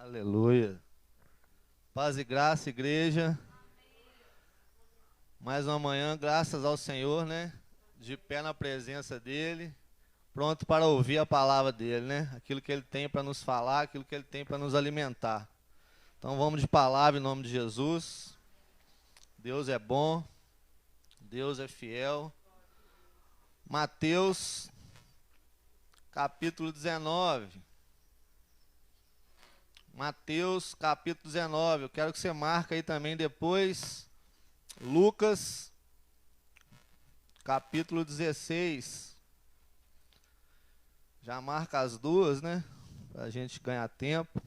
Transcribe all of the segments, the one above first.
Aleluia. Paz e graça, igreja. Mais uma manhã, graças ao Senhor, né? De pé na presença dEle, pronto para ouvir a palavra dEle, né? Aquilo que Ele tem para nos falar, aquilo que Ele tem para nos alimentar. Então vamos de palavra em nome de Jesus. Deus é bom, Deus é fiel. Mateus, capítulo 19. Mateus, capítulo 19. Eu quero que você marque aí também depois. Lucas, capítulo 16. Já marca as duas, né? Para a gente ganhar tempo.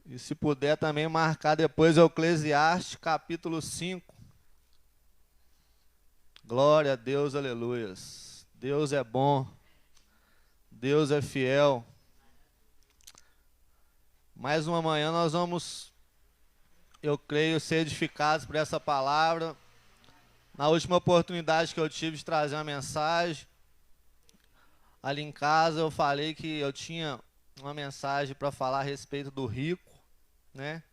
E se puder também marcar depois o Eclesiastes, capítulo 5. Glória a Deus, aleluias. Deus é bom. Deus é fiel. Mais uma manhã nós vamos, eu creio, ser edificados por essa palavra. Na última oportunidade que eu tive de trazer uma mensagem, ali em casa eu falei que eu tinha uma mensagem para falar a respeito do rico, né?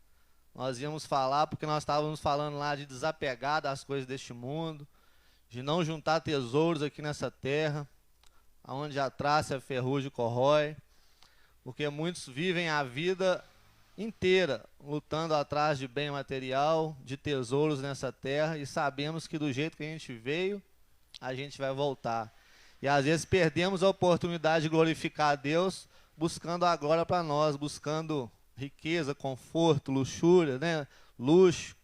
Nós íamos falar porque nós estávamos falando lá de desapegar das coisas deste mundo, de não juntar tesouros aqui nessa terra, onde a traça e a ferrugem corrói. Porque muitos vivem a vida inteira lutando atrás de bem material, de tesouros nessa terra, e sabemos que do jeito que a gente veio, a gente vai voltar. E às vezes perdemos a oportunidade de glorificar a Deus, buscando a glória para nós, buscando riqueza, conforto, luxúria, né? Luxo.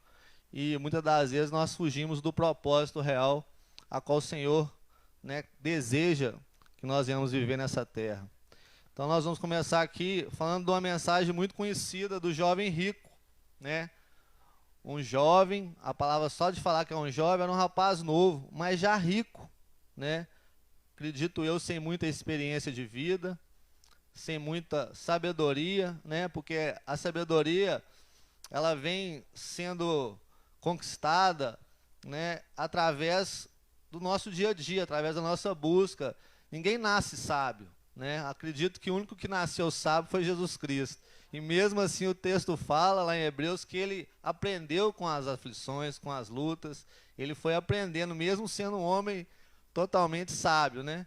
E muitas das vezes nós fugimos do propósito real a qual o Senhor, né, deseja que nós venhamos viver nessa terra. Então nós vamos começar aqui falando de uma mensagem muito conhecida do jovem rico, né? Um jovem, a palavra só de falar que é um jovem, era um rapaz novo, mas já rico, né? Acredito eu, sem muita experiência de vida, sem muita sabedoria, né? Porque a sabedoria, ela vem sendo conquistada, né, através do nosso dia a dia, através da nossa busca. Ninguém nasce sábio, né? Acredito que o único que nasceu sábio foi Jesus Cristo. E mesmo assim o texto fala lá em Hebreus que ele aprendeu com as aflições, com as lutas. Ele foi aprendendo, mesmo sendo um homem totalmente sábio, né?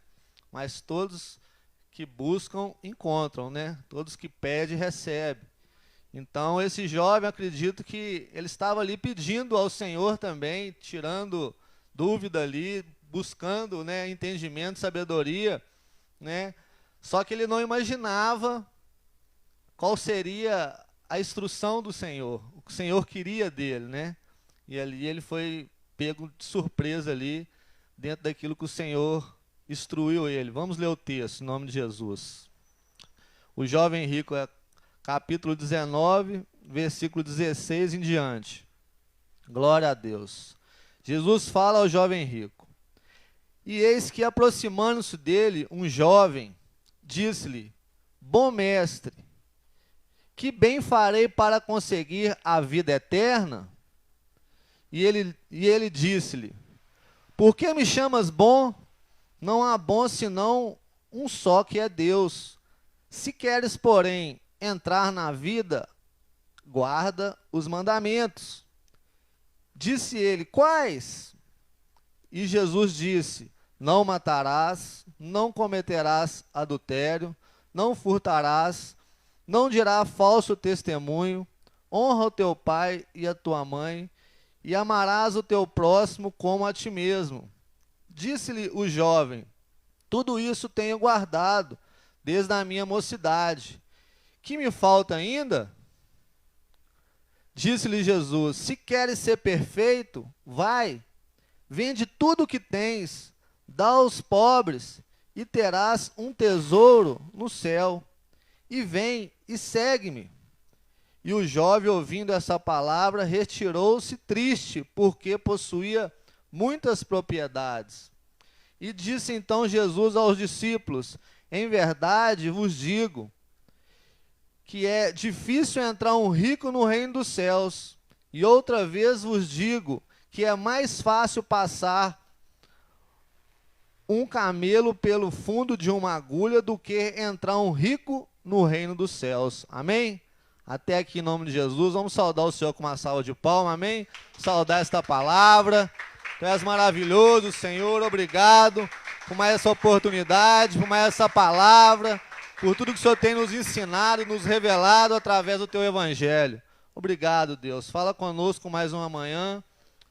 Mas todos que buscam, encontram, né? Todos que pedem, recebem. Então esse jovem, acredito que ele estava ali pedindo ao Senhor também, tirando dúvida ali, buscando, né, entendimento, sabedoria, né? Só que ele não imaginava qual seria a instrução do Senhor, o que o Senhor queria dele, né? E ali ele foi pego de surpresa ali, dentro daquilo que o Senhor instruiu ele. Vamos ler o texto, em nome de Jesus. O jovem rico, capítulo 19, versículo 16 em diante. Glória a Deus. Jesus fala ao jovem rico. E eis que, aproximando-se dele, um jovem disse-lhe: Bom mestre, que bem farei para conseguir a vida eterna? E ele disse-lhe: Por que me chamas bom? Não há bom senão um só, que é Deus. Se queres, porém, entrar na vida, guarda os mandamentos. Disse ele: Quais? E Jesus disse: Não matarás, não cometerás adultério, não furtarás, não dirás falso testemunho, honra o teu pai e a tua mãe, e amarás o teu próximo como a ti mesmo. Disse-lhe o jovem: Tudo isso tenho guardado desde a minha mocidade. Que me falta ainda? Disse-lhe Jesus: Se queres ser perfeito, vai, vende tudo o que tens, dá aos pobres, e terás um tesouro no céu. E vem e segue-me. E o jovem, ouvindo essa palavra, retirou-se triste, porque possuía muitas propriedades. E disse então Jesus aos discípulos: Em verdade vos digo que é difícil entrar um rico no reino dos céus. E outra vez vos digo que é mais fácil passar um camelo pelo fundo de uma agulha do que entrar um rico no reino dos céus. Amém? Até aqui em nome de Jesus. Vamos saudar o Senhor com uma salva de palmas. Amém? Saudar esta palavra. Tu és maravilhoso, Senhor. Obrigado por mais essa oportunidade, por mais essa palavra, por tudo que o Senhor tem nos ensinado, nos revelado através do Teu Evangelho. Obrigado, Deus. Fala conosco mais uma manhã,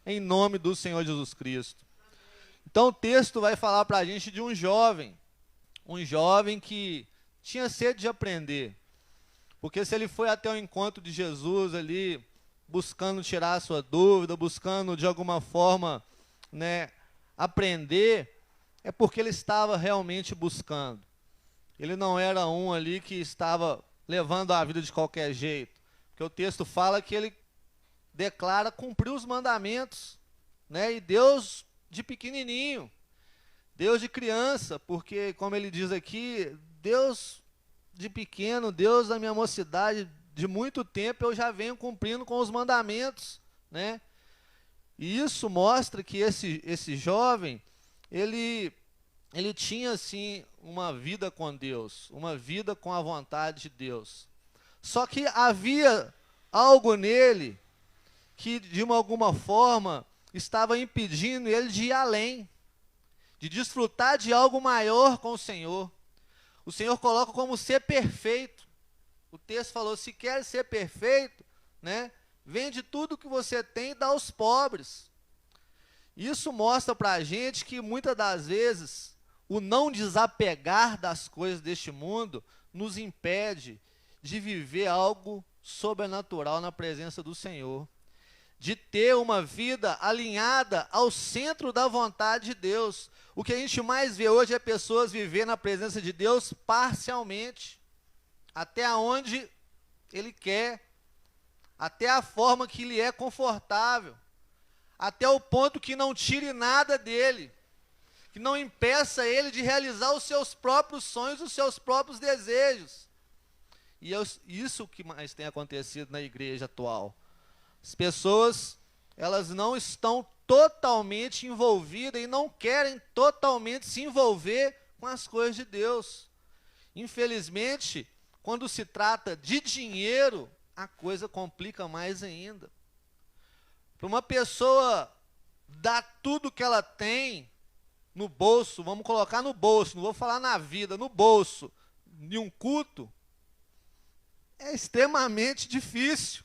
em nome do Senhor Jesus Cristo. Então o texto vai falar para a gente de um jovem que tinha sede de aprender. Porque se ele foi até o encontro de Jesus ali, buscando tirar a sua dúvida, buscando de alguma forma, aprender, é porque ele estava realmente buscando. Ele não era um ali que estava levando a vida de qualquer jeito. Porque o texto fala que ele declara cumprir os mandamentos, e Deus de pequenininho, Deus de criança, porque, como ele diz aqui, Deus de pequeno, Deus da minha mocidade, de muito tempo eu já venho cumprindo com os mandamentos, E isso mostra que esse jovem, ele tinha, assim, uma vida com Deus, uma vida com a vontade de Deus. Só que havia algo nele que, de alguma forma, estava impedindo ele de ir além, de desfrutar de algo maior com o Senhor. O Senhor coloca como ser perfeito. O texto falou, se quer ser perfeito, vende tudo que você tem e dá aos pobres. Isso mostra para a gente que, muitas das vezes, o não desapegar das coisas deste mundo nos impede de viver algo sobrenatural na presença do Senhor, de ter uma vida alinhada ao centro da vontade de Deus. O que a gente mais vê hoje é pessoas viver na presença de Deus parcialmente, até onde Ele quer, até a forma que lhe é confortável, até o ponto que não tire nada dele, que não impeça ele de realizar os seus próprios sonhos, os seus próprios desejos. E isso que mais tem acontecido na igreja atual. As pessoas, elas não estão totalmente envolvidas e não querem totalmente se envolver com as coisas de Deus. Infelizmente, quando se trata de dinheiro, a coisa complica mais ainda. Para uma pessoa dar tudo que ela tem no bolso, vamos colocar no bolso, não vou falar na vida, no bolso, de um culto, é extremamente difícil.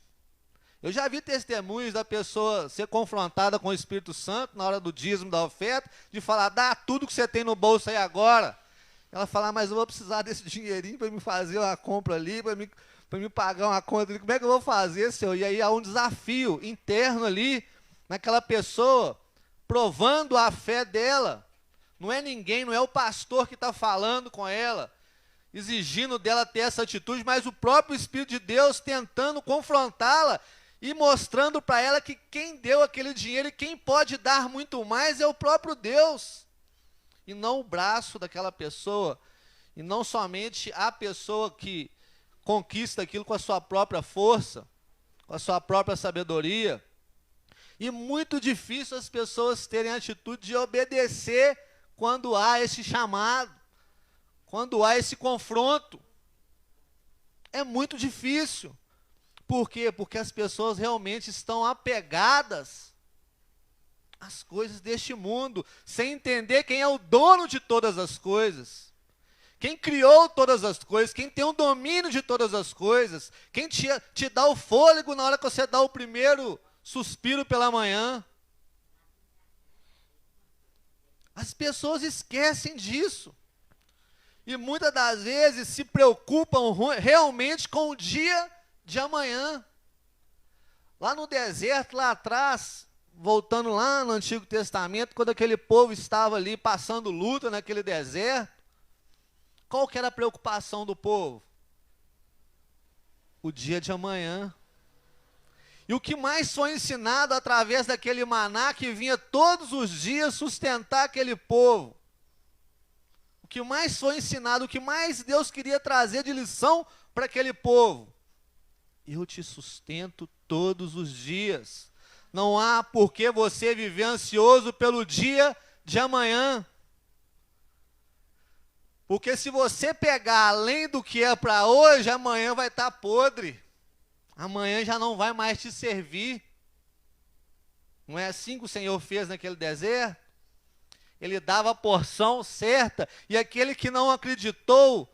Eu já vi testemunhos da pessoa ser confrontada com o Espírito Santo na hora do dízimo, da oferta, de falar, dá tudo que você tem no bolso aí agora. Ela fala, mas eu vou precisar desse dinheirinho para me fazer uma compra ali, para me pagar uma conta ali. Como é que eu vou fazer, Senhor? E aí há um desafio interno ali, naquela pessoa, provando a fé dela. Não é ninguém, não é o pastor que está falando com ela, exigindo dela ter essa atitude, mas o próprio Espírito de Deus tentando confrontá-la e mostrando para ela que quem deu aquele dinheiro e quem pode dar muito mais é o próprio Deus, e não o braço daquela pessoa, e não somente a pessoa que conquista aquilo com a sua própria força, com a sua própria sabedoria. E muito difícil as pessoas terem a atitude de obedecer quando há esse chamado, quando há esse confronto. É muito difícil. Por quê? Porque as pessoas realmente estão apegadas às coisas deste mundo, sem entender quem é o dono de todas as coisas, quem criou todas as coisas, quem tem o domínio de todas as coisas, quem te dá o fôlego na hora que você dá o primeiro suspiro pela manhã. As pessoas esquecem disso. E muitas das vezes se preocupam realmente com o dia de amanhã. Lá no deserto, lá atrás, voltando lá no Antigo Testamento, quando aquele povo estava ali passando luta naquele deserto, qual que era a preocupação do povo? O dia de amanhã. E o que mais foi ensinado através daquele maná que vinha todos os dias sustentar aquele povo? O que mais foi ensinado, o que mais Deus queria trazer de lição para aquele povo? Eu te sustento todos os dias. Não há por que você viver ansioso pelo dia de amanhã. Porque se você pegar além do que é para hoje, amanhã vai estar podre. Amanhã já não vai mais te servir. Não é assim que o Senhor fez naquele deserto? Ele dava a porção certa, e aquele que não acreditou,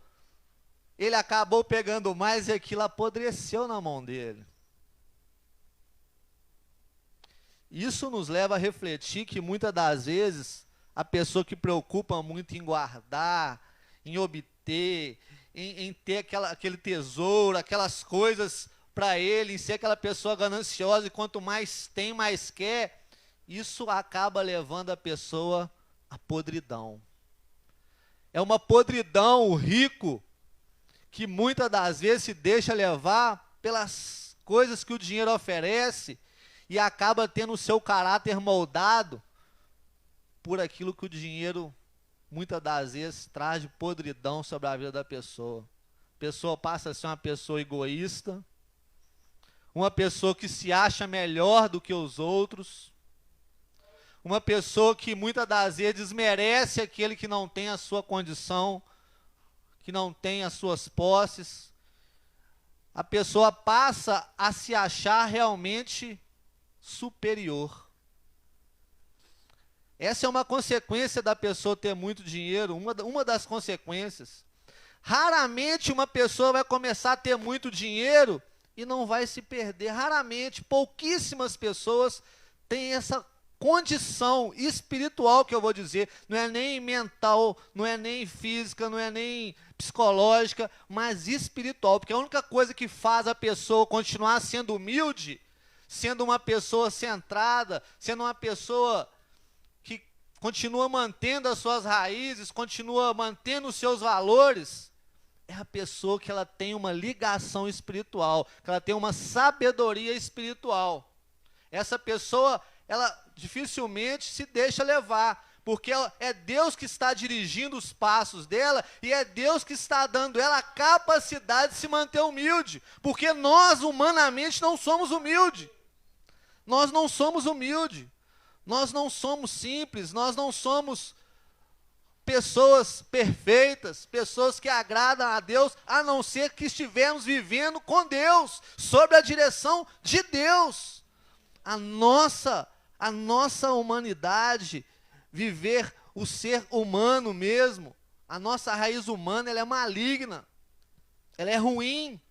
ele acabou pegando mais e aquilo apodreceu na mão dele. Isso nos leva a refletir que muitas das vezes a pessoa que preocupa muito em guardar, em obter, em ter aquele tesouro, aquelas coisas para ele, em ser aquela pessoa gananciosa, e quanto mais tem, mais quer, isso acaba levando a pessoa à podridão. É uma podridão o rico que muitas das vezes se deixa levar pelas coisas que o dinheiro oferece e acaba tendo o seu caráter moldado por aquilo que o dinheiro muitas das vezes traz de podridão sobre a vida da pessoa. A pessoa passa a ser uma pessoa egoísta, uma pessoa que se acha melhor do que os outros, uma pessoa que muitas das vezes desmerece aquele que não tem a sua condição, que não tem as suas posses. A pessoa passa a se achar realmente superior. Essa é uma consequência da pessoa ter muito dinheiro, uma das consequências. Raramente uma pessoa vai começar a ter muito dinheiro e não vai se perder. Raramente, pouquíssimas pessoas têm essa condição espiritual, que eu vou dizer, não é nem mental, não é nem física, não é nem psicológica, mas espiritual, porque a única coisa que faz a pessoa continuar sendo humilde, sendo uma pessoa centrada, sendo uma pessoa que continua mantendo as suas raízes, continua mantendo os seus valores, é a pessoa que ela tem uma ligação espiritual, que ela tem uma sabedoria espiritual. Essa pessoa, ela dificilmente se deixa levar, porque é Deus que está dirigindo os passos dela, e é Deus que está dando ela a capacidade de se manter humilde, porque nós humanamente não somos humildes. Nós não somos humildes, nós não somos simples, nós não somos pessoas perfeitas, pessoas que agradam a Deus, a não ser que estivermos vivendo com Deus, sob a direção de Deus. A nossa humanidade, viver o ser humano mesmo, a nossa raiz humana, ela é maligna, ela é ruim.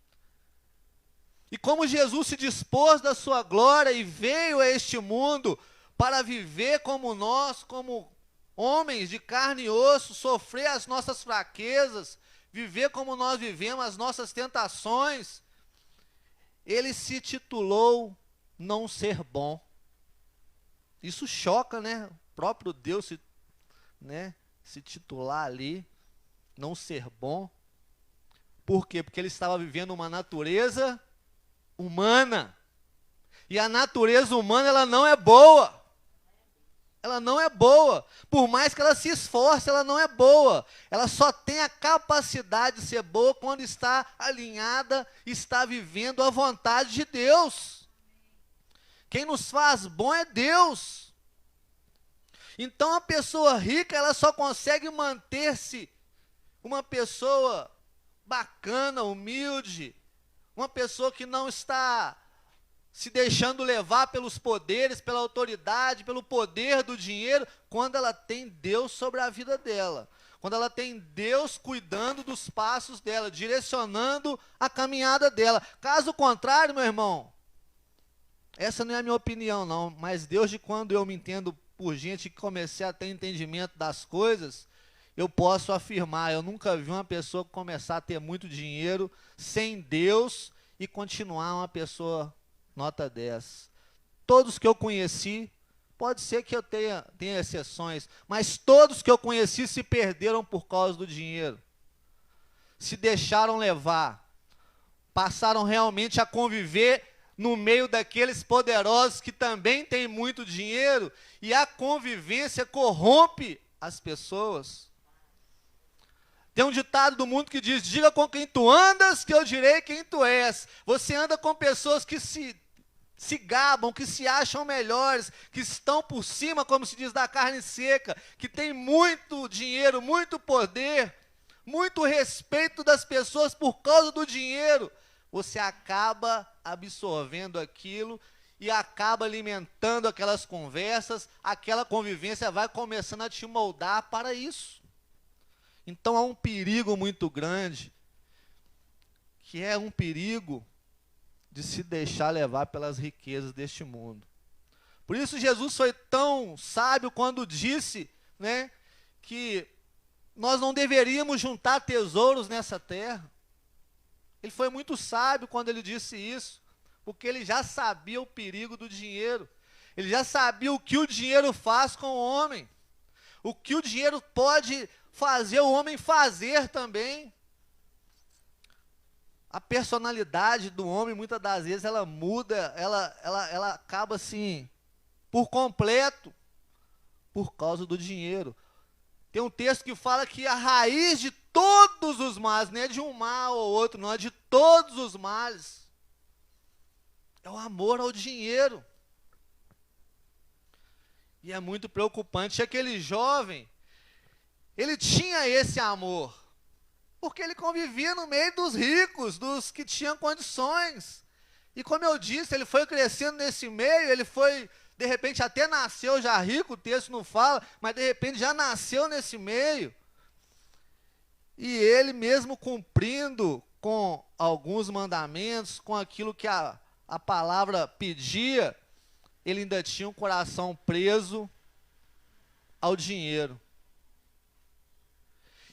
E como Jesus se dispôs da sua glória e veio a este mundo para viver como nós, como homens de carne e osso, sofrer as nossas fraquezas, viver como nós vivemos, as nossas tentações, ele se titulou não ser bom. Isso choca, né? O próprio Deus se titular ali, não ser bom. Por quê? Porque ele estava vivendo uma natureza humana. E a natureza humana, ela não é boa. Ela não é boa. Por mais que ela se esforce, ela não é boa. Ela só tem a capacidade de ser boa quando está alinhada, está vivendo a vontade de Deus. Quem nos faz bom é Deus. Então a pessoa rica, ela só consegue manter-se uma pessoa bacana, humilde, uma pessoa que não está se deixando levar pelos poderes, pela autoridade, pelo poder do dinheiro, quando ela tem Deus sobre a vida dela. Quando ela tem Deus cuidando dos passos dela, direcionando a caminhada dela. Caso contrário, meu irmão, essa não é a minha opinião não, mas desde quando eu me entendo por gente que comecei a ter entendimento das coisas, eu posso afirmar, eu nunca vi uma pessoa começar a ter muito dinheiro sem Deus e continuar uma pessoa nota 10. Todos que eu conheci, pode ser que eu tenha exceções, mas todos que eu conheci se perderam por causa do dinheiro. Se deixaram levar, passaram realmente a conviver no meio daqueles poderosos que também têm muito dinheiro, e a convivência corrompe as pessoas. Tem um ditado do mundo que diz: diga com quem tu andas, que eu direi quem tu és. Você anda com pessoas que se gabam, que se acham melhores, que estão por cima, como se diz, da carne seca, que tem muito dinheiro, muito poder. muito respeito das pessoas por causa do dinheiro, você acaba absorvendo aquilo e acaba alimentando aquelas conversas, aquela convivência vai começando a te moldar para isso. Então há um perigo muito grande, que é um perigo de se deixar levar pelas riquezas deste mundo. Por isso Jesus foi tão sábio quando disse, né, que nós não deveríamos juntar tesouros nessa terra. Ele foi muito sábio quando ele disse isso, porque ele já sabia o perigo do dinheiro. Ele já sabia o que o dinheiro faz com o homem. O que o dinheiro pode fazer o homem fazer também. A personalidade do homem, muitas das vezes, ela muda, ela acaba assim, por completo, por causa do dinheiro. Tem um texto que fala que a raiz de todos os males, não é de um mal ou outro, não, é de todos os males, é o amor ao dinheiro. E é muito preocupante. Aquele jovem, ele tinha esse amor, porque ele convivia no meio dos ricos, dos que tinham condições. E como eu disse, ele foi crescendo nesse meio, ele foi, de repente, até nasceu já rico, o texto não fala, mas de repente já nasceu nesse meio. E ele mesmo cumprindo com alguns mandamentos, com aquilo que a palavra pedia, ele ainda tinha um coração preso ao dinheiro.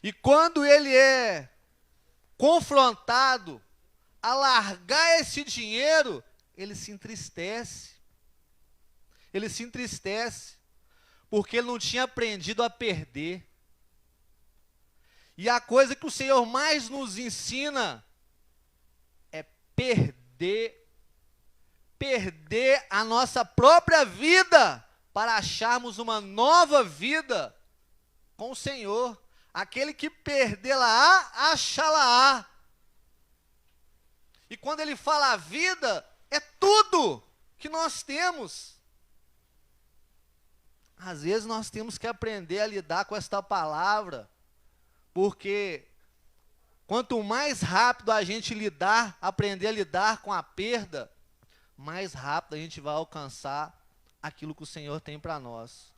E quando ele é confrontado a largar esse dinheiro, ele se entristece. Ele se entristece, porque ele não tinha aprendido a perder. E a coisa que o Senhor mais nos ensina é perder. Perder a nossa própria vida para acharmos uma nova vida com o Senhor. Aquele que perdê-la-á, achá-la-á. E quando ele fala a vida, é tudo que nós temos. Às vezes nós temos que aprender a lidar com esta palavra, porque quanto mais rápido a gente aprender a lidar com a perda, mais rápido a gente vai alcançar aquilo que o Senhor tem para nós.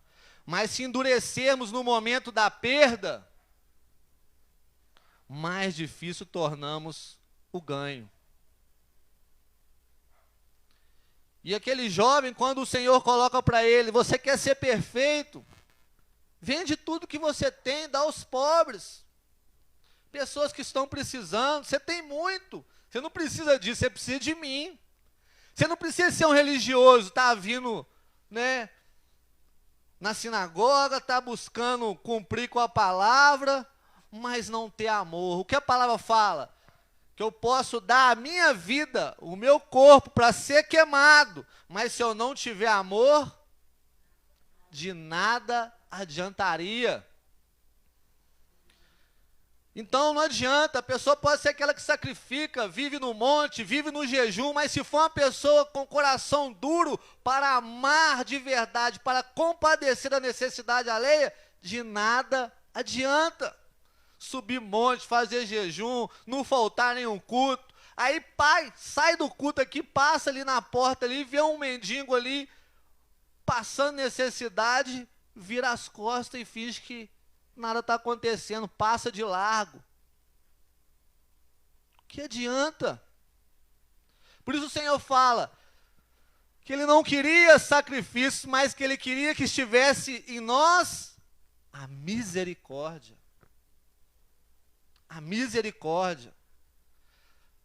Mas se endurecermos no momento da perda, mais difícil tornamos o ganho. E aquele jovem, quando o Senhor coloca para ele, você quer ser perfeito? Vende tudo que você tem, dá aos pobres. Pessoas que estão precisando, você tem muito. Você não precisa disso, você precisa de mim. Você não precisa ser um religioso, tá vindo, né, na sinagoga, tá buscando cumprir com a palavra, mas não ter amor. O que a palavra fala? Que eu posso dar a minha vida, o meu corpo, para ser queimado, mas se eu não tiver amor, de nada adiantaria. Então não adianta, a pessoa pode ser aquela que sacrifica, vive no monte, vive no jejum, mas se for uma pessoa com coração duro para amar de verdade, para compadecer da necessidade alheia, de nada adianta. Subir monte, fazer jejum, não faltar nenhum culto. Aí pai, sai do culto aqui, passa ali na porta ali, vê um mendigo ali, passando necessidade, vira as costas e finge que nada está acontecendo, passa de largo. Que adianta? Por isso o Senhor fala que Ele não queria sacrifícios, mas que Ele queria que estivesse em nós a misericórdia. A misericórdia.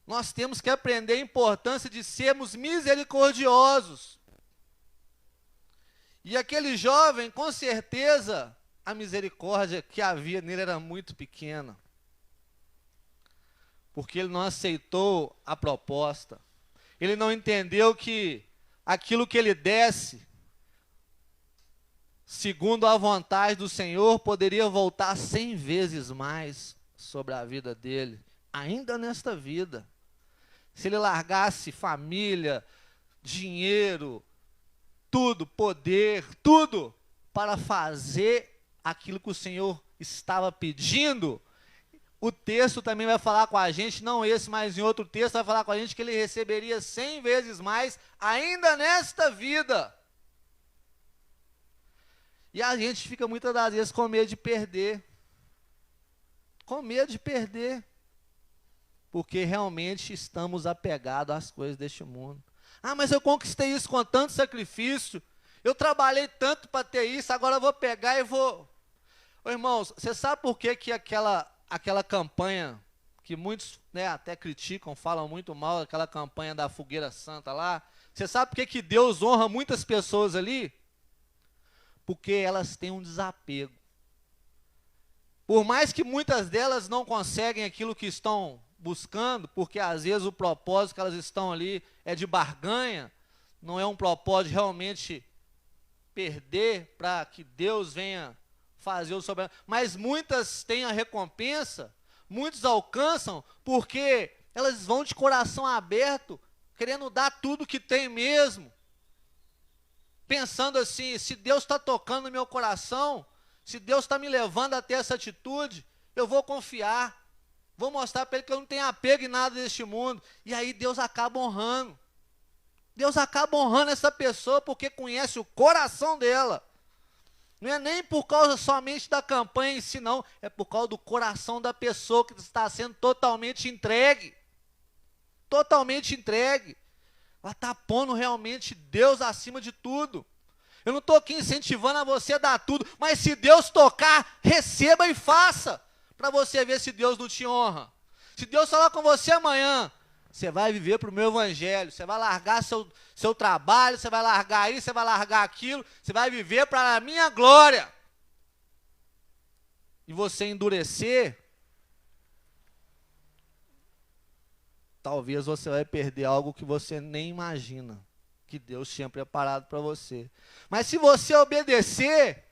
Nós temos que aprender a importância de sermos misericordiosos. E aquele jovem, com certeza, a misericórdia que havia nele era muito pequena, porque ele não aceitou a proposta, ele não entendeu que aquilo que ele desse, segundo a vontade do Senhor, poderia voltar 100 vezes mais sobre a vida dele, ainda nesta vida. Se ele largasse família, dinheiro, tudo, poder, tudo, para fazer aquilo que o Senhor estava pedindo, o texto também vai falar com a gente, não esse, mas em outro texto vai falar com a gente que ele receberia 100 vezes mais ainda nesta vida. E a gente fica muitas das vezes com medo de perder. Com medo de perder. Porque realmente estamos apegados às coisas deste mundo. Ah, mas eu conquistei isso com tanto sacrifício. Eu trabalhei tanto para ter isso, agora eu vou pegar e vou... Ô, irmãos, você sabe por que aquela campanha, que muitos, né, até criticam, falam muito mal, aquela campanha da Fogueira Santa lá, você sabe por que Deus honra muitas pessoas ali? Porque elas têm um desapego. Por mais que muitas delas não conseguem aquilo que estão buscando, porque às vezes o propósito que elas estão ali é de barganha, não é um propósito realmente perder para que Deus venha fazer o sobrenatural. Mas muitas têm a recompensa, muitos alcançam, porque elas vão de coração aberto, querendo dar tudo que tem mesmo. Pensando assim, se Deus está tocando no meu coração, se Deus está me levando a ter essa atitude, eu vou confiar. Vou mostrar para ele que eu não tenho apego em nada deste mundo. E aí Deus acaba honrando. Deus acaba honrando essa pessoa porque conhece o coração dela. Não é nem por causa somente da campanha em si, não. É por causa do coração da pessoa que está sendo totalmente entregue. Totalmente entregue. Ela está pondo realmente Deus acima de tudo. Eu não estou aqui incentivando a você a dar tudo, mas se Deus tocar, receba e faça, para você ver se Deus não te honra. Se Deus falar com você amanhã, você vai viver para o meu evangelho, você vai largar seu trabalho, você vai largar isso, você vai largar aquilo, você vai viver para a minha glória. E você endurecer, talvez você vai perder algo que você nem imagina, que Deus tinha preparado para você. Mas se você obedecer,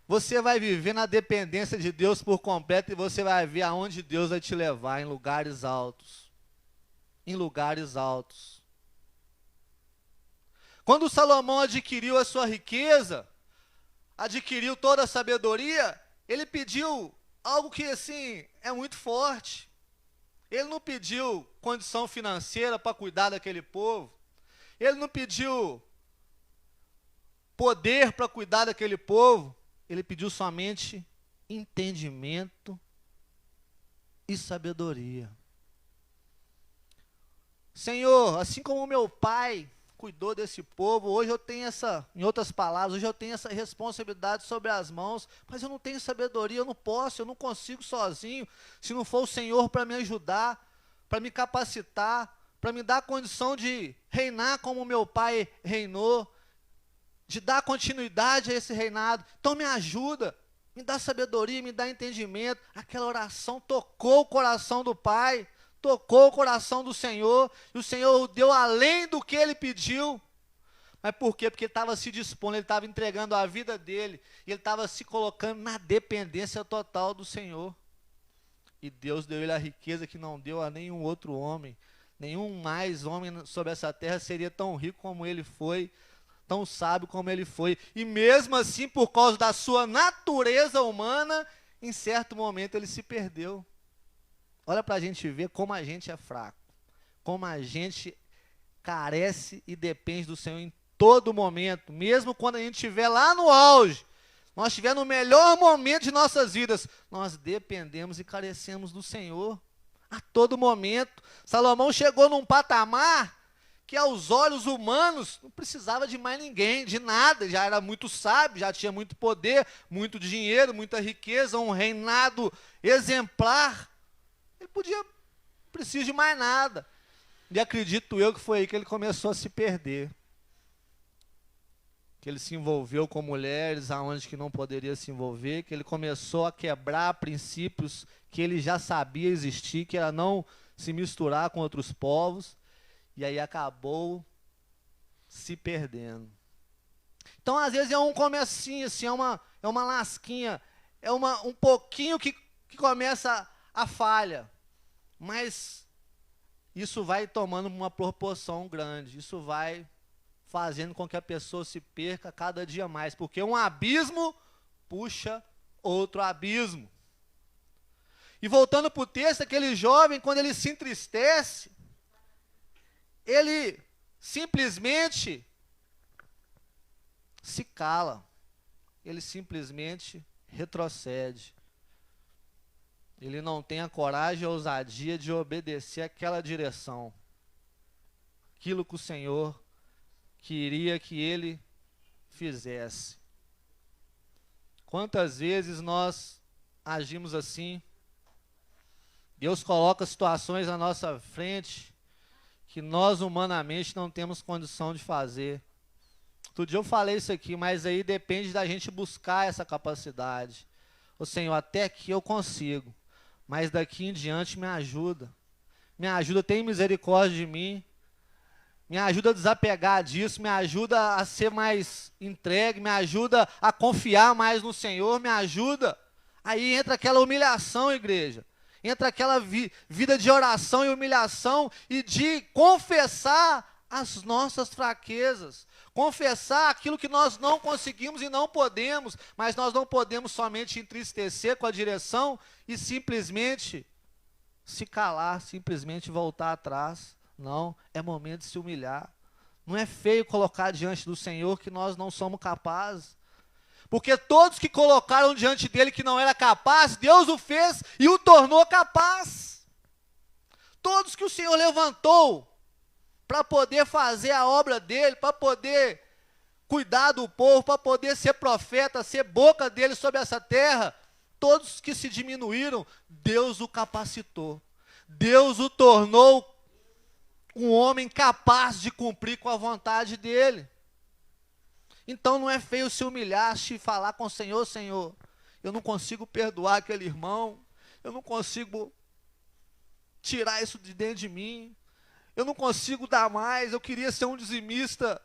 você vai viver na dependência de Deus por completo e você vai ver aonde Deus vai te levar, em lugares altos. Em lugares altos. Quando Salomão adquiriu a sua riqueza, adquiriu toda a sabedoria, ele pediu algo que assim é muito forte. Ele não pediu condição financeira para cuidar daquele povo. Ele não pediu poder para cuidar daquele povo. Ele pediu somente entendimento e sabedoria. Senhor, assim como meu pai cuidou desse povo, hoje eu tenho essa, em outras palavras, hoje eu tenho essa responsabilidade sobre as mãos, mas eu não tenho sabedoria, eu não posso, eu não consigo sozinho, se não for o Senhor para me ajudar, para me capacitar, para me dar a condição de reinar como meu pai reinou, de dar continuidade a esse reinado. Então me ajuda, me dá sabedoria, me dá entendimento. Aquela oração tocou o coração do pai, tocou o coração do Senhor, e o Senhor deu além do que ele pediu. Mas por quê? Porque ele estava se dispondo, ele estava entregando a vida dele, e ele estava se colocando na dependência total do Senhor. E Deus deu ele a riqueza que não deu a nenhum outro homem. Nenhum mais homem sobre essa terra seria tão rico como ele foi, tão sábio como ele foi. E mesmo assim, por causa da sua natureza humana, em certo momento ele se perdeu. Olha para a gente ver como a gente é fraco, como a gente carece e depende do Senhor em todo momento, mesmo quando a gente estiver lá no auge, nós estiver no melhor momento de nossas vidas, nós dependemos e carecemos do Senhor a todo momento. Salomão chegou num patamar que aos olhos humanos não precisava de mais ninguém, de nada, já era muito sábio, já tinha muito poder, muito dinheiro, muita riqueza, um reinado exemplar. Ele podia, não precisa de mais nada. E acredito eu que foi aí que ele começou a se perder. Que ele se envolveu com mulheres aonde que não poderia se envolver, que ele começou a quebrar princípios que ele já sabia existir, que era não se misturar com outros povos, e aí acabou se perdendo. Então, às vezes, é um comecinho, assim, é uma lasquinha, é um pouquinho que começa a falha, mas isso vai tomando uma proporção grande, isso vai fazendo com que a pessoa se perca cada dia mais, porque um abismo puxa outro abismo. E voltando para o texto, aquele jovem, quando ele se entristece, ele simplesmente se cala. Ele simplesmente retrocede. Ele não tem a coragem e a ousadia de obedecer àquela direção. Aquilo que o Senhor queria que ele fizesse. Quantas vezes nós agimos assim? Deus coloca situações à nossa frente que nós humanamente não temos condição de fazer. Outro dia eu falei isso aqui, mas aí depende da gente buscar essa capacidade. Ô Senhor, até aqui eu consigo, mas daqui em diante me ajuda. Me ajuda, tem misericórdia de mim. Me ajuda a desapegar disso, me ajuda a ser mais entregue, me ajuda a confiar mais no Senhor, me ajuda. Aí entra aquela humilhação, igreja. Entra aquela vida de oração e humilhação e de confessar as nossas fraquezas. Confessar aquilo que nós não conseguimos e não podemos, mas nós não podemos somente entristecer com a direção e simplesmente se calar, simplesmente voltar atrás. Não, é momento de se humilhar. Não é feio colocar diante do Senhor que nós não somos capazes. Porque todos que colocaram diante dele que não era capaz, Deus o fez e o tornou capaz. Todos que o Senhor levantou para poder fazer a obra dele, para poder cuidar do povo, para poder ser profeta, ser boca dele sobre essa terra, todos que se diminuíram, Deus o capacitou. Deus o tornou um homem capaz de cumprir com a vontade dele. Então não é feio se humilhar, se falar com o Senhor, Senhor, eu não consigo perdoar aquele irmão, eu não consigo tirar isso de dentro de mim, eu não consigo dar mais, eu queria ser um dizimista,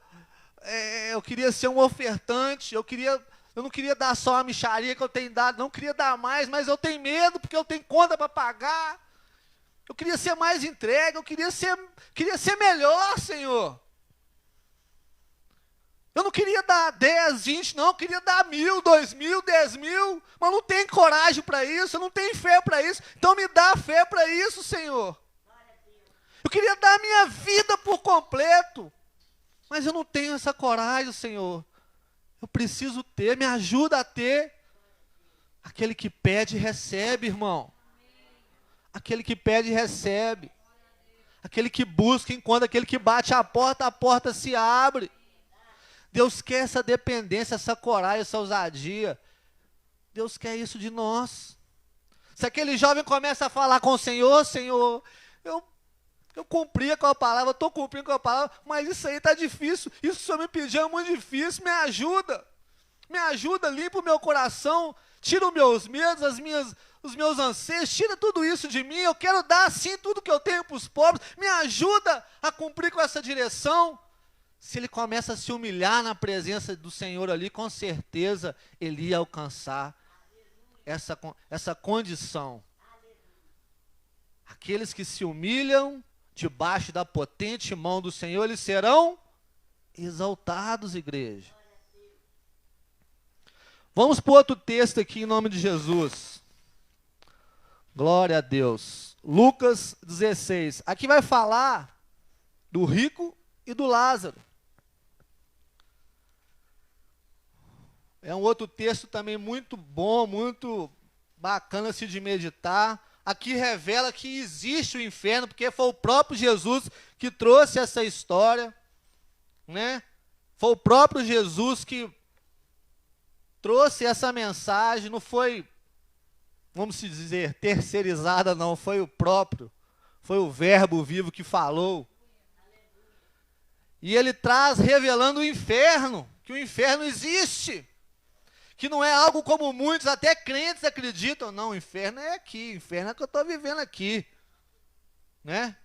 eu queria ser um ofertante, eu não queria dar só a mixaria que eu tenho dado, não queria dar mais, mas eu tenho medo porque eu tenho conta para pagar. Eu queria ser mais entregue, eu queria ser melhor, Senhor. Eu não queria dar 10, 20, não, eu queria dar 1.000, 2.000, 10.000, mas não tenho coragem para isso, eu não tenho fé para isso, então me dá fé para isso, Senhor. Eu queria dar a minha vida por completo, mas eu não tenho essa coragem, Senhor. Eu preciso ter, me ajuda a ter. Aquele que pede, recebe, irmão. Aquele que pede, recebe. Aquele que busca, encontra. Aquele que bate a porta se abre. Deus quer essa dependência, essa coragem, essa ousadia. Deus quer isso de nós. Se aquele jovem começa a falar com o Senhor, Senhor, eu cumpria com a palavra, estou cumprindo com a palavra, mas isso aí está difícil, isso que o Senhor me pediu é muito difícil, me ajuda, limpa o meu coração, tira os meus medos, os meus anseios, tira tudo isso de mim, eu quero dar assim tudo que eu tenho para os pobres, me ajuda a cumprir com essa direção. Se ele começa a se humilhar na presença do Senhor ali, com certeza ele ia alcançar essa condição. Aqueles que se humilham debaixo da potente mão do Senhor, eles serão exaltados, igreja. Vamos para outro texto aqui em nome de Jesus. Glória a Deus. Lucas 16. Aqui vai falar do rico e do Lázaro. É um outro texto também muito bom, muito bacana se de meditar. Aqui revela que existe o inferno, porque foi o próprio Jesus que trouxe essa história, né? Foi o próprio Jesus que trouxe essa mensagem, não foi, vamos dizer, terceirizada, não, foi o próprio, foi o Verbo vivo que falou. E ele traz revelando o inferno, que o inferno existe. Que não é algo como muitos, até crentes acreditam. Não, o inferno é aqui, o inferno é que eu estou vivendo aqui. Né?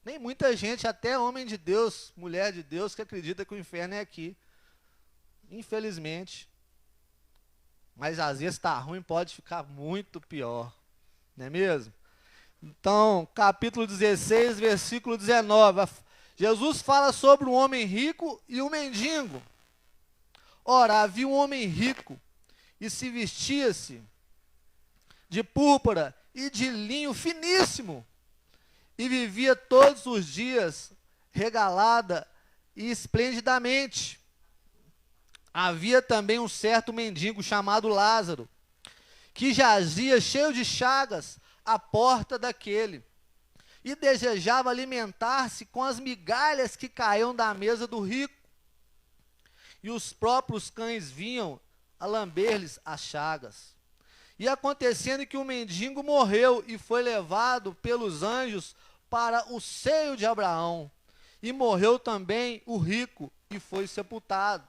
Nem muita gente, até homem de Deus, mulher de Deus, que acredita que o inferno é aqui. Infelizmente. Mas às vezes está ruim, pode ficar muito pior. Não é mesmo? Então, capítulo 16, versículo 19. Jesus fala sobre um homem rico e um mendigo. Ora, havia um homem rico, e se vestia-se de púrpura e de linho finíssimo, e vivia todos os dias regalada e esplendidamente. Havia também um certo mendigo chamado Lázaro, que jazia cheio de chagas à porta daquele, e desejava alimentar-se com as migalhas que caíam da mesa do rico. E os próprios cães vinham a lamber-lhes as chagas. E acontecendo que o mendigo morreu e foi levado pelos anjos para o seio de Abraão. E morreu também o rico e foi sepultado.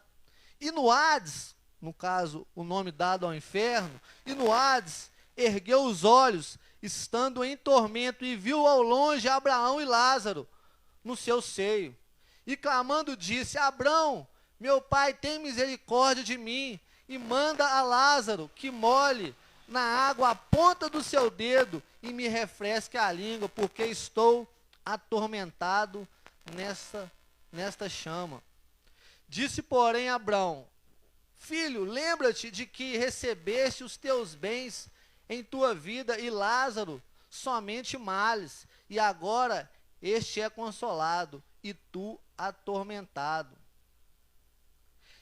E no Hades, no caso, o nome dado ao inferno, e no Hades ergueu os olhos, estando em tormento, e viu ao longe Abraão e Lázaro no seu seio. E clamando disse: Abraão, meu pai, tem misericórdia de mim, e manda a Lázaro que molhe na água a ponta do seu dedo e me refresque a língua, porque estou atormentado nesta chama. Disse, porém, Abraão: Filho, lembra-te de que recebeste os teus bens em tua vida, e Lázaro somente males, e agora este é consolado, e tu atormentado.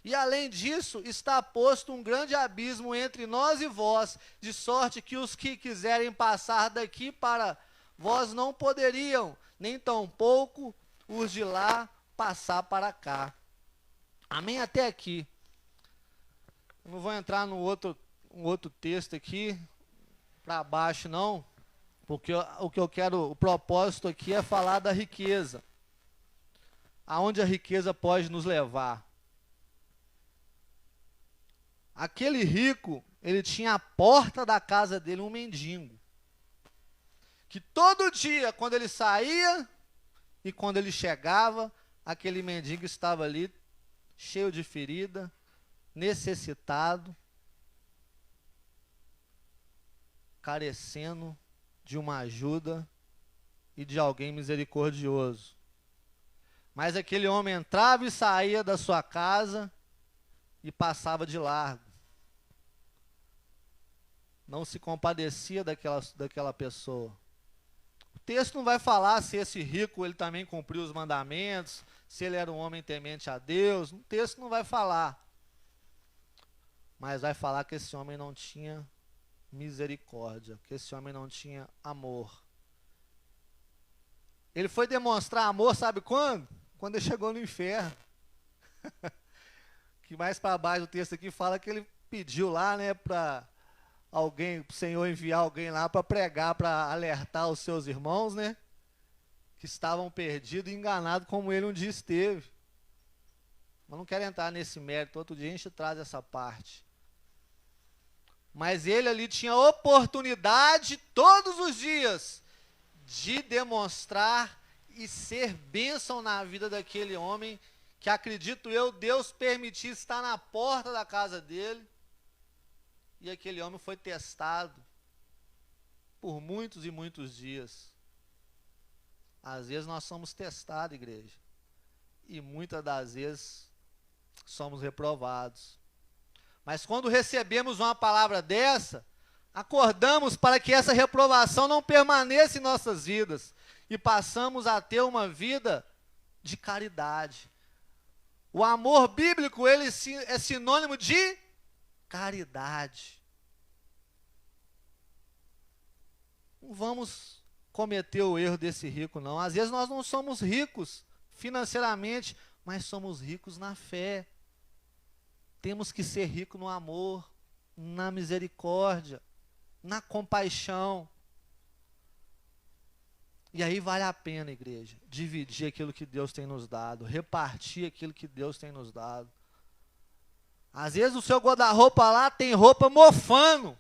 E além disso, está posto um grande abismo entre nós e vós, de sorte que os que quiserem passar daqui para vós não poderiam, nem tampouco os de lá passar para cá. Amém? Até aqui. Eu não vou entrar no outro texto aqui, para baixo não, porque o que eu quero, o propósito aqui é falar da riqueza. Aonde a riqueza pode nos levar. Aquele rico, ele tinha à porta da casa dele um mendigo, que todo dia, quando ele saía e quando ele chegava, aquele mendigo estava ali, cheio de ferida, necessitado, carecendo de uma ajuda e de alguém misericordioso. Mas aquele homem entrava e saía da sua casa e passava de largo. Não se compadecia daquela pessoa. O texto não vai falar se esse rico ele também cumpriu os mandamentos, se ele era um homem temente a Deus. O texto não vai falar. Mas vai falar que esse homem não tinha misericórdia, que esse homem não tinha amor. Ele foi demonstrar amor, sabe quando? Quando ele chegou no inferno. Que mais para baixo do texto aqui fala que ele pediu lá, né, para alguém, o Senhor enviar alguém lá para pregar, para alertar os seus irmãos, né, que estavam perdidos e enganados como ele um dia esteve. Mas não quero entrar nesse mérito, outro dia a gente traz essa parte. Mas ele ali tinha oportunidade todos os dias de demonstrar e ser bênção na vida daquele homem, que acredito eu, Deus permitiu estar na porta da casa dele, e aquele homem foi testado por muitos e muitos dias. Às vezes nós somos testados, igreja, e muitas das vezes somos reprovados. Mas quando recebemos uma palavra dessa, acordamos para que essa reprovação não permaneça em nossas vidas, e passamos a ter uma vida de caridade. O amor bíblico, ele é sinônimo de caridade. Não vamos cometer o erro desse rico, não. Às vezes nós não somos ricos financeiramente, mas somos ricos na fé. Temos que ser ricos no amor, na misericórdia, na compaixão. E aí vale a pena, igreja, dividir aquilo que Deus tem nos dado, repartir aquilo que Deus tem nos dado. Às vezes o seu guarda-roupa lá tem roupa mofando,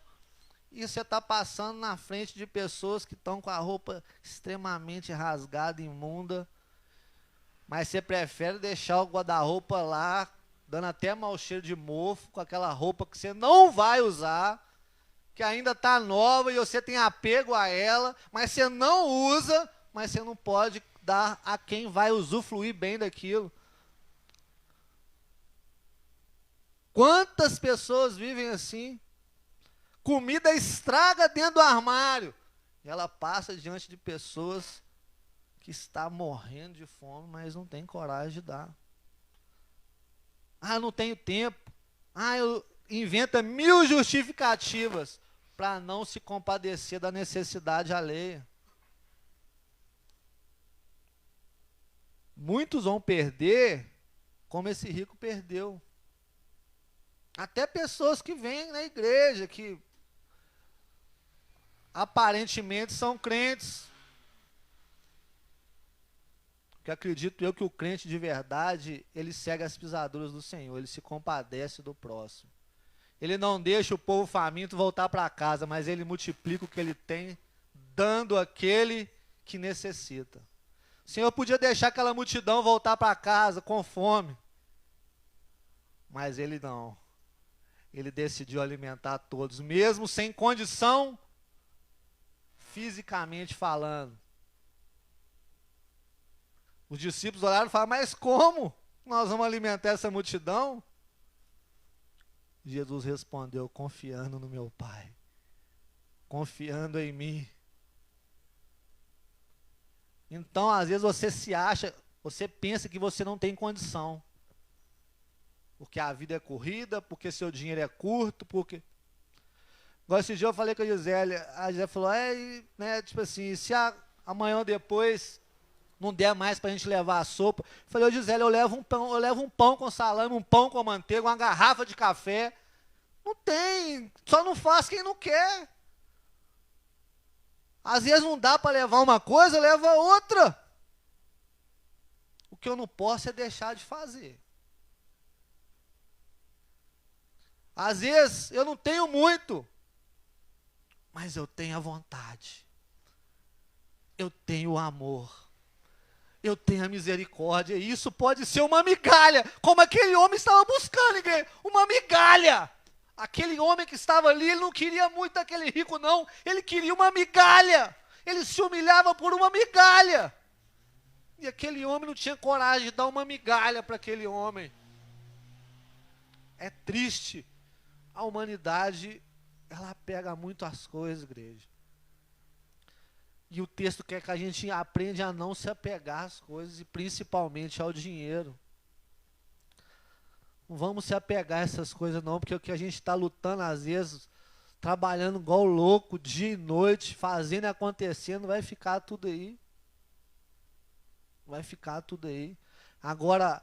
e você está passando na frente de pessoas que estão com a roupa extremamente rasgada, imunda, mas você prefere deixar o guarda-roupa lá, dando até mau cheiro de mofo, com aquela roupa que você não vai usar, que ainda está nova e você tem apego a ela, mas você não usa, mas você não pode dar a quem vai usufruir bem daquilo. Quantas pessoas vivem assim? Comida estraga dentro do armário, Ela passa diante de pessoas que estão morrendo de fome, mas não tem coragem de dar. Ah, não tenho tempo. Ah, inventa 1000 justificativas para não se compadecer da necessidade alheia. Muitos vão perder como esse rico perdeu. Até pessoas que vêm na igreja, que aparentemente são crentes. Porque acredito eu que o crente de verdade, ele segue as pisaduras do Senhor, ele se compadece do próximo. Ele não deixa o povo faminto voltar para casa, mas ele multiplica o que ele tem, dando àquele que necessita. O Senhor podia deixar aquela multidão voltar para casa com fome, mas ele não. Ele decidiu alimentar todos, mesmo sem condição, fisicamente falando. Os discípulos olharam e falaram, mas como nós vamos alimentar essa multidão? Jesus respondeu, confiando no meu Pai, confiando em mim. Então, às vezes você se acha, você pensa que você não tem condição. Porque a vida é corrida, porque seu dinheiro é curto, porque... Igual esse dia eu falei com a Gisele falou, né, tipo assim, se amanhã ou depois não der mais pra gente levar a sopa. Eu falei, Gisele, eu levo um pão com salame, um pão com manteiga, uma garrafa de café. Não tem, só não faz quem não quer. Às vezes não dá para levar uma coisa, leva outra. O que eu não posso é deixar de fazer. Às vezes eu não tenho muito, mas eu tenho a vontade. Eu tenho o amor. Eu tenho a misericórdia. E isso pode ser uma migalha, como aquele homem estava buscando, igreja. Uma migalha. Aquele homem que estava ali, ele não queria muito daquele rico, não. Ele queria uma migalha. Ele se humilhava por uma migalha. E aquele homem não tinha coragem de dar uma migalha para aquele homem. É triste. A humanidade, ela pega muito as coisas, igreja. E o texto quer que a gente aprenda a não se apegar às coisas, e principalmente ao dinheiro. Não vamos se apegar a essas coisas não, porque o que a gente está lutando às vezes, trabalhando igual louco, dia e noite, fazendo e acontecendo, vai ficar tudo aí. Vai ficar tudo aí. Agora,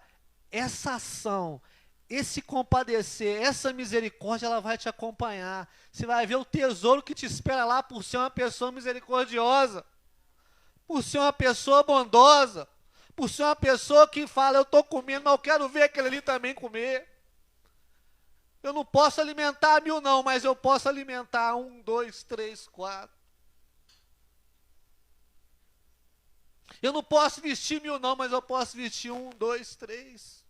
essa ação, esse compadecer, essa misericórdia, ela vai te acompanhar. Você vai ver o tesouro que te espera lá por ser uma pessoa misericordiosa, por ser uma pessoa bondosa, por ser uma pessoa que fala, eu estou comendo, mas eu quero ver aquele ali também comer. Eu não posso alimentar 1000 não, mas eu posso alimentar 1, 2, 3, 4. Eu não posso vestir 1000 não, mas eu posso vestir 1, 2, 3.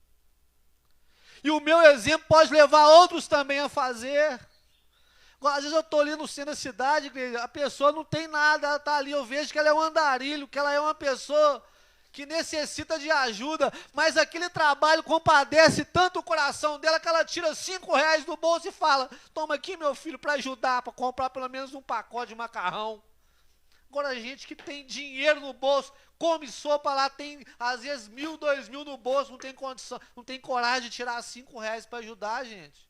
E o meu exemplo pode levar outros também a fazer. Às vezes eu estou ali no centro da cidade, a pessoa não tem nada, ela está ali, eu vejo que ela é um andarilho, que ela é uma pessoa que necessita de ajuda, mas aquele trabalho compadece tanto o coração dela que ela tira R$5 do bolso e fala, toma aqui meu filho para ajudar, para comprar pelo menos um pacote de macarrão. Agora a gente que tem dinheiro no bolso, come sopa lá, tem às vezes 1000, 2000 no bolso, não tem condição, não tem coragem de tirar R$5 para ajudar, gente.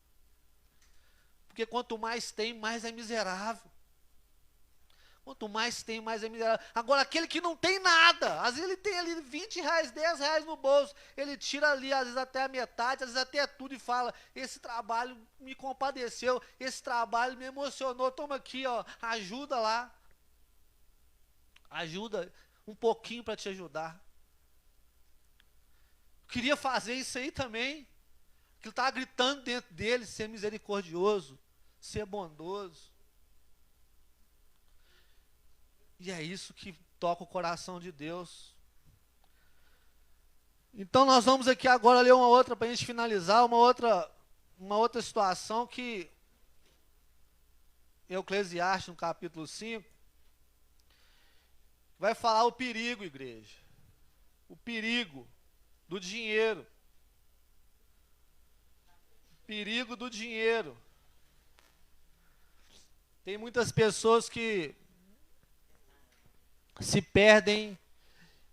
Porque quanto mais tem, mais é miserável. Quanto mais tem, mais é miserável. Agora, aquele que não tem nada, às vezes ele tem ali R$20, R$10 no bolso, ele tira ali, às vezes até a metade, às vezes até tudo e fala, esse trabalho me compadeceu, esse trabalho me emocionou, toma aqui, ó, ajuda lá. Ajuda um pouquinho para te ajudar. Queria fazer isso aí também. Que ele estava gritando dentro dele, ser misericordioso, ser bondoso. E é isso que toca o coração de Deus. Então nós vamos aqui agora ler uma outra, para a gente finalizar, uma outra situação que Eclesiastes, no capítulo 5, vai falar o perigo, igreja. O perigo do dinheiro. O perigo do dinheiro. Tem muitas pessoas que se perdem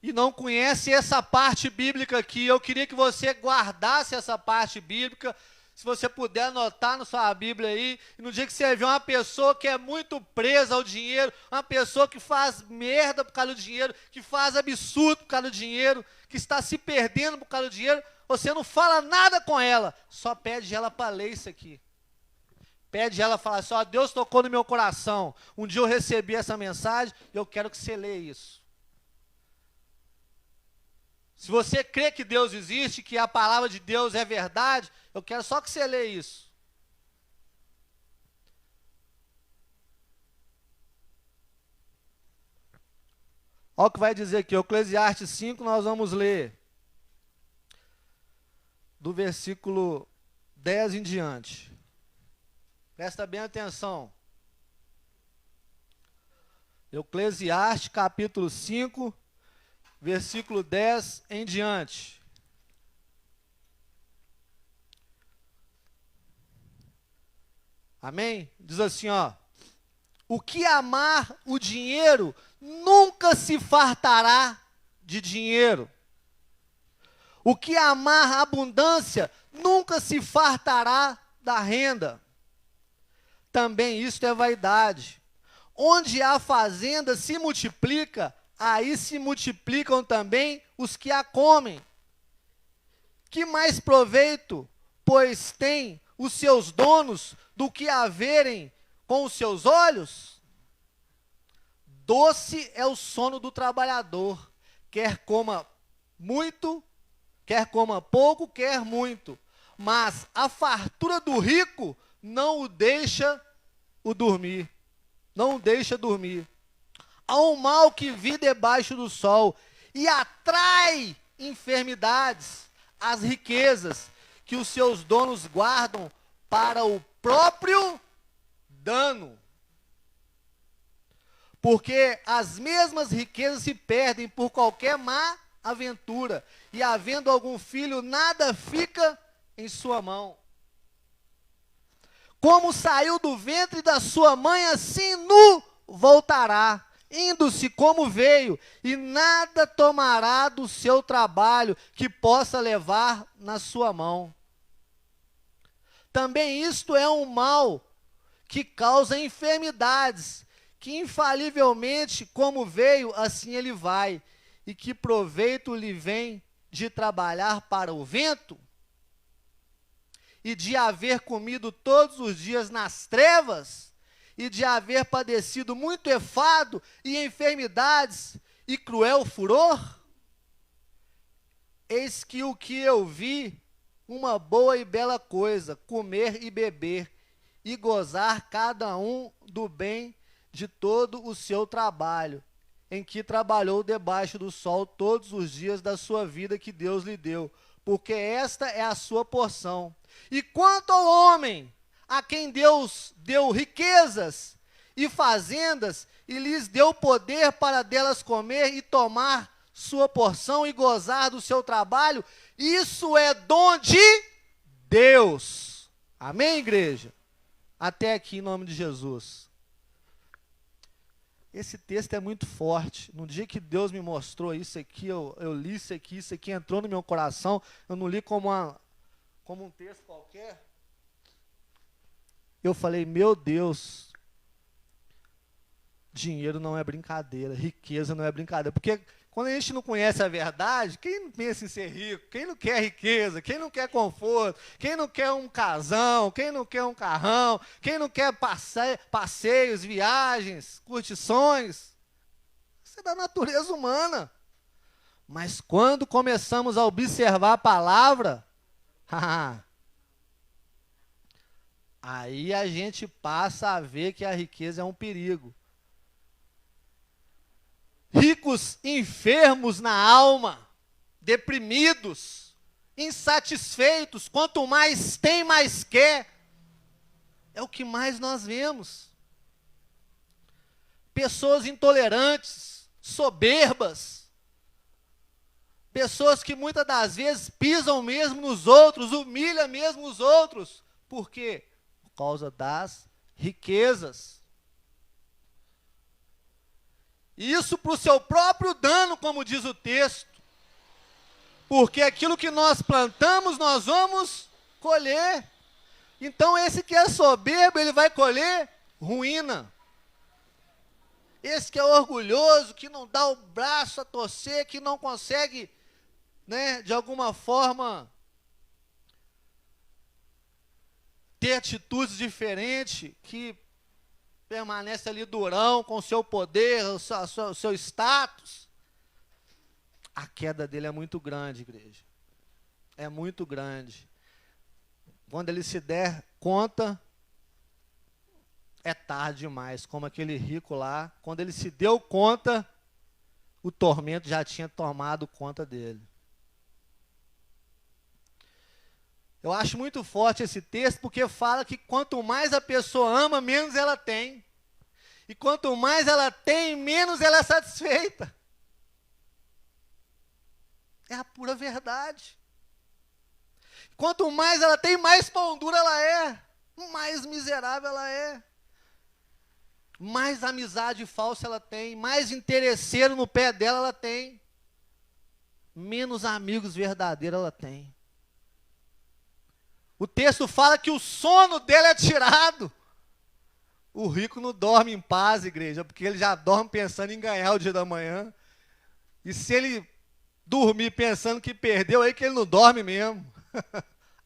e não conhecem essa parte bíblica aqui. Eu queria que você guardasse essa parte bíblica. Se você puder anotar na sua Bíblia aí, e no dia que você vê uma pessoa que é muito presa ao dinheiro, uma pessoa que faz merda por causa do dinheiro, que faz absurdo por causa do dinheiro, que está se perdendo por causa do dinheiro, você não fala nada com ela, só pede ela para ler isso aqui. Pede ela, fala assim, ó, Deus tocou no meu coração, um dia eu recebi essa mensagem, e eu quero que você leia isso. Se você crê que Deus existe, que a palavra de Deus é verdade, eu quero só que você leia isso. Olha o que vai dizer aqui, Eclesiastes 5, nós vamos ler do versículo 10 em diante. Presta bem atenção. Eclesiastes capítulo 5, versículo 10 em diante. Amém? Diz assim, ó. O que amar o dinheiro nunca se fartará de dinheiro. O que amar a abundância nunca se fartará da renda. Também isto é vaidade. Onde a fazenda se multiplica, aí se multiplicam também os que a comem. Que mais proveito, pois, tem os seus donos do que a verem com os seus olhos? Doce é o sono do trabalhador, quer coma muito, quer coma pouco, quer muito. Mas a fartura do rico não o deixa o dormir. Não o deixa dormir. Há um mal que vi debaixo do sol e atrai enfermidades, as riquezas que os seus donos guardam para o próprio dano. Porque as mesmas riquezas se perdem por qualquer má aventura, e havendo algum filho, nada fica em sua mão. Como saiu do ventre da sua mãe, assim nu voltará, indo-se como veio, e nada tomará do seu trabalho que possa levar na sua mão. Também isto é um mal que causa enfermidades, que infalivelmente como veio, assim ele vai, e que proveito lhe vem de trabalhar para o vento? E de haver comido todos os dias nas trevas, e de haver padecido muito enfado e enfermidades e cruel furor? Eis que o que eu vi, uma boa e bela coisa, comer e beber, e gozar cada um do bem de todo o seu trabalho, em que trabalhou debaixo do sol todos os dias da sua vida que Deus lhe deu, porque esta é a sua porção. E quanto ao homem, a quem Deus deu riquezas e fazendas, e lhes deu poder para delas comer e tomar sua porção e gozar do seu trabalho, isso é dom de Deus. Amém, igreja? Até aqui, em nome de Jesus. Esse texto é muito forte. No dia que Deus me mostrou isso aqui, eu li isso aqui entrou no meu coração. Eu não li como um texto qualquer. Eu falei, meu Deus, dinheiro não é brincadeira, riqueza não é brincadeira. Porque quando a gente não conhece a verdade, quem não pensa em ser rico? Quem não quer riqueza? Quem não quer conforto? Quem não quer um casão? Quem não quer um carrão? Quem não quer passeios, viagens, curtições? Isso é da natureza humana. Mas quando começamos a observar a palavra, aí a gente passa a ver que a riqueza é um perigo. Ricos enfermos na alma, deprimidos, insatisfeitos, quanto mais tem, mais quer. É o que mais nós vemos. Pessoas intolerantes, soberbas, pessoas que muitas das vezes pisam mesmo nos outros, humilham mesmo os outros. Por quê? Por causa das riquezas. E isso para o seu próprio dano, como diz o texto. Porque aquilo que nós plantamos, nós vamos colher. Então esse que é soberbo, ele vai colher ruína. Esse que é orgulhoso, que não dá o braço a torcer, que não consegue, né, de alguma forma, ter atitudes diferentes, que permanece ali durão com o seu poder, o seu status, a queda dele é muito grande, igreja. É muito grande. Quando ele se der conta, é tarde demais, como aquele rico lá. Quando ele se deu conta, o tormento já tinha tomado conta dele. Eu acho muito forte esse texto, porque fala que quanto mais a pessoa ama, menos ela tem. E quanto mais ela tem, menos ela é satisfeita. É a pura verdade. Quanto mais ela tem, mais pão dura ela é. Mais miserável ela é. Mais amizade falsa ela tem. Mais interesseiro no pé dela ela tem. Menos amigos verdadeiros ela tem. O texto fala que o sono dele é tirado. O rico não dorme em paz, igreja, porque ele já dorme pensando em ganhar o dia da manhã. E se ele dormir pensando que perdeu, aí que ele não dorme mesmo.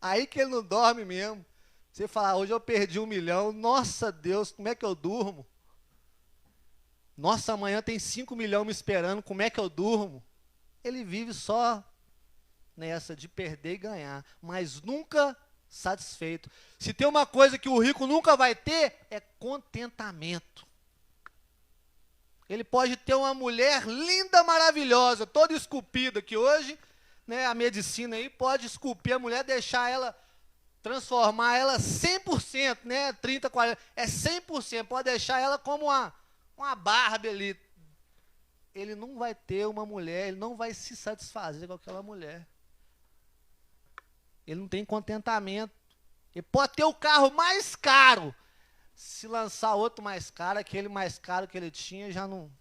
Aí que ele não dorme mesmo. Você fala, hoje eu perdi 1 milhão. Nossa Deus, como é que eu durmo? Nossa, amanhã tem 5 milhões me esperando, como é que eu durmo? Ele vive só nessa de perder e ganhar, mas nunca satisfeito. Se tem uma coisa que o rico nunca vai ter, é contentamento. Ele pode ter uma mulher linda, maravilhosa, toda esculpida, que hoje, né, a medicina aí pode esculpir a mulher, deixar ela, transformar ela 100%, né, 30, 40, é 100%, pode deixar ela como uma Barbie ali. Ele não vai ter uma mulher, ele não vai se satisfazer com aquela mulher. Ele não tem contentamento. Ele pode ter o carro mais caro. Se lançar outro mais caro, aquele mais caro que ele tinha, já não...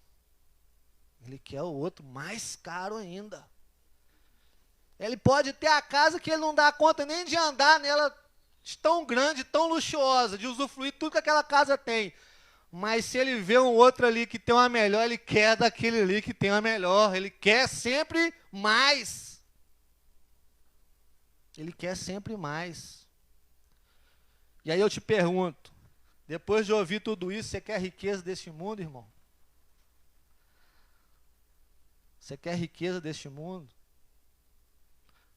Ele quer o outro mais caro ainda. Ele pode ter a casa que ele não dá conta nem de andar nela, tão grande, tão luxuosa, de usufruir tudo que aquela casa tem. Mas se ele vê um outro ali que tem uma melhor, ele quer daquele ali que tem uma melhor. Ele quer sempre mais. Ele quer sempre mais. E aí eu te pergunto, depois de ouvir tudo isso, você quer riqueza deste mundo, irmão? Você quer riqueza deste mundo?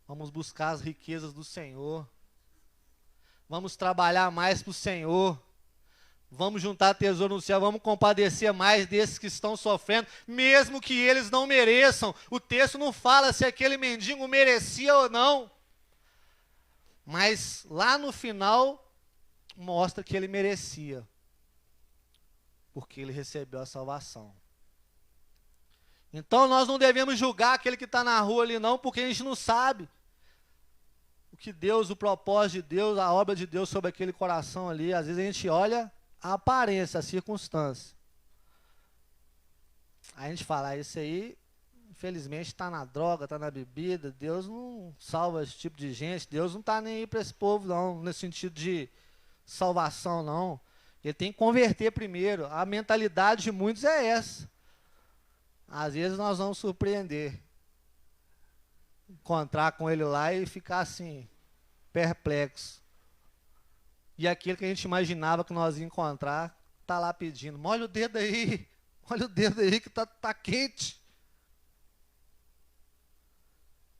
Vamos buscar as riquezas do Senhor. Vamos trabalhar mais para o Senhor. Vamos juntar tesouro no céu, vamos compadecer mais desses que estão sofrendo, mesmo que eles não mereçam. O texto não fala se aquele mendigo merecia ou não. Mas lá no final, mostra que ele merecia. Porque ele recebeu a salvação. Então nós não devemos julgar aquele que está na rua ali não, porque a gente não sabe o que Deus, o propósito de Deus, a obra de Deus sobre aquele coração ali. Às vezes a gente olha a aparência, a circunstância. Aí a gente fala, isso aí, infelizmente, está na droga, está na bebida. Deus não salva esse tipo de gente. Deus não está nem aí para esse povo, não, nesse sentido de salvação, não. Ele tem que converter primeiro. A mentalidade de muitos é essa. Às vezes nós vamos surpreender. Encontrar com ele lá e ficar assim, perplexo. E aquilo que a gente imaginava que nós ia encontrar, está lá pedindo, molha o dedo aí que tá quente.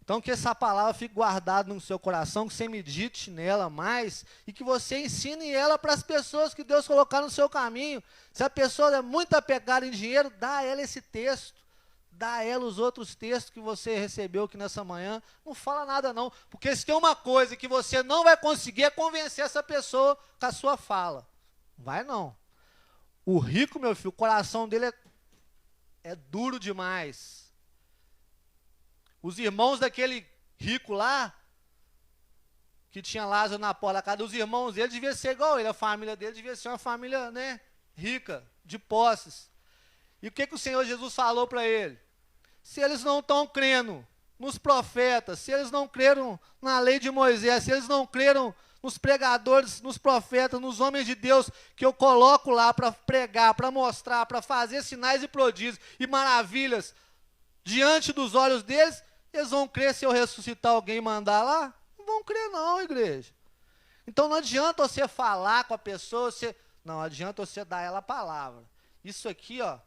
Então que essa palavra fique guardada no seu coração, que você medite nela mais, e que você ensine ela para as pessoas que Deus colocar no seu caminho. Se a pessoa é muito apegada em dinheiro, dá a ela esse texto. Dá a ela os outros textos que você recebeu aqui nessa manhã. Não fala nada não. Porque se tem uma coisa que você não vai conseguir é convencer essa pessoa com a sua fala. Vai não. O rico, meu filho, o coração dele é duro demais. Os irmãos daquele rico lá, que tinha Lázaro na porta da casa, os irmãos dele deviam ser igual ele. A família dele devia ser uma família, né, rica, de posses. E o que o Senhor Jesus falou para ele? Se eles não estão crendo nos profetas, se eles não creram na lei de Moisés, se eles não creram nos pregadores, nos profetas, nos homens de Deus que eu coloco lá para pregar, para mostrar, para fazer sinais e prodígios e maravilhas diante dos olhos deles, eles vão crer se eu ressuscitar alguém e mandar lá? Não vão crer não, igreja. Então não adianta você falar com a pessoa, não adianta você dar ela a palavra. Isso aqui, ó,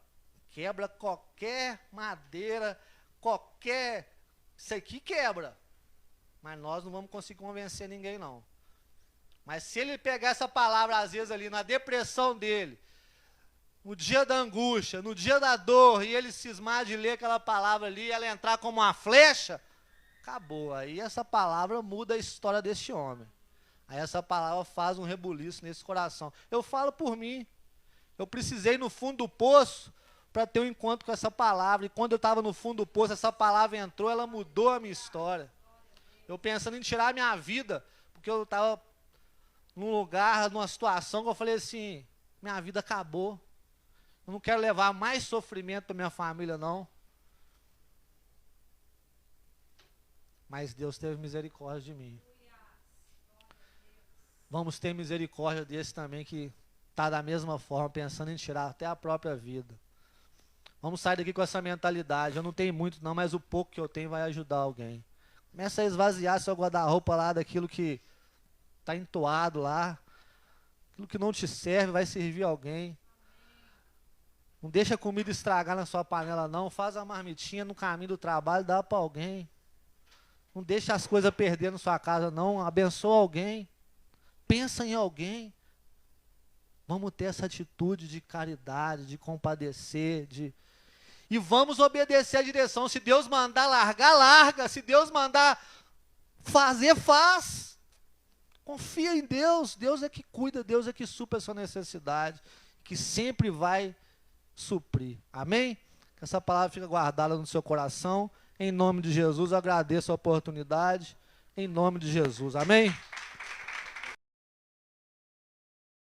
quebra qualquer madeira, isso aqui quebra. Mas nós não vamos conseguir convencer ninguém não. Mas se ele pegar essa palavra, às vezes, ali na depressão dele, no dia da angústia, no dia da dor, e ele cismar de ler aquela palavra ali, e ela entrar como uma flecha, acabou. Aí essa palavra muda a história deste homem. Aí essa palavra faz um rebuliço nesse coração. Eu falo por mim. Eu precisei no fundo do poço para ter um encontro com essa palavra. E quando eu estava no fundo do poço, essa palavra entrou, ela mudou a minha história. Eu pensando em tirar a minha vida, porque eu estava num lugar, numa situação que eu falei assim, minha vida acabou. Eu não quero levar mais sofrimento para minha família, não. Mas Deus teve misericórdia de mim. Vamos ter misericórdia desse também que está da mesma forma, pensando em tirar até a própria vida. Vamos sair daqui com essa mentalidade. Eu não tenho muito não, mas o pouco que eu tenho vai ajudar alguém. Começa a esvaziar seu guarda-roupa lá daquilo que está entoado lá. Aquilo que não te serve vai servir alguém. Não deixa a comida estragar na sua panela não. Faz a marmitinha no caminho do trabalho, dá para alguém. Não deixa as coisas perder na sua casa não. Abençoa alguém. Pensa em alguém. Vamos ter essa atitude de caridade, de compadecer, e vamos obedecer a direção. Se Deus mandar largar, larga. Se Deus mandar fazer, faz. Confia em Deus. Deus é que cuida, Deus é que supre a sua necessidade, que sempre vai suprir. Amém? Que essa palavra fique guardada no seu coração. Em nome de Jesus, eu agradeço a oportunidade. Em nome de Jesus. Amém?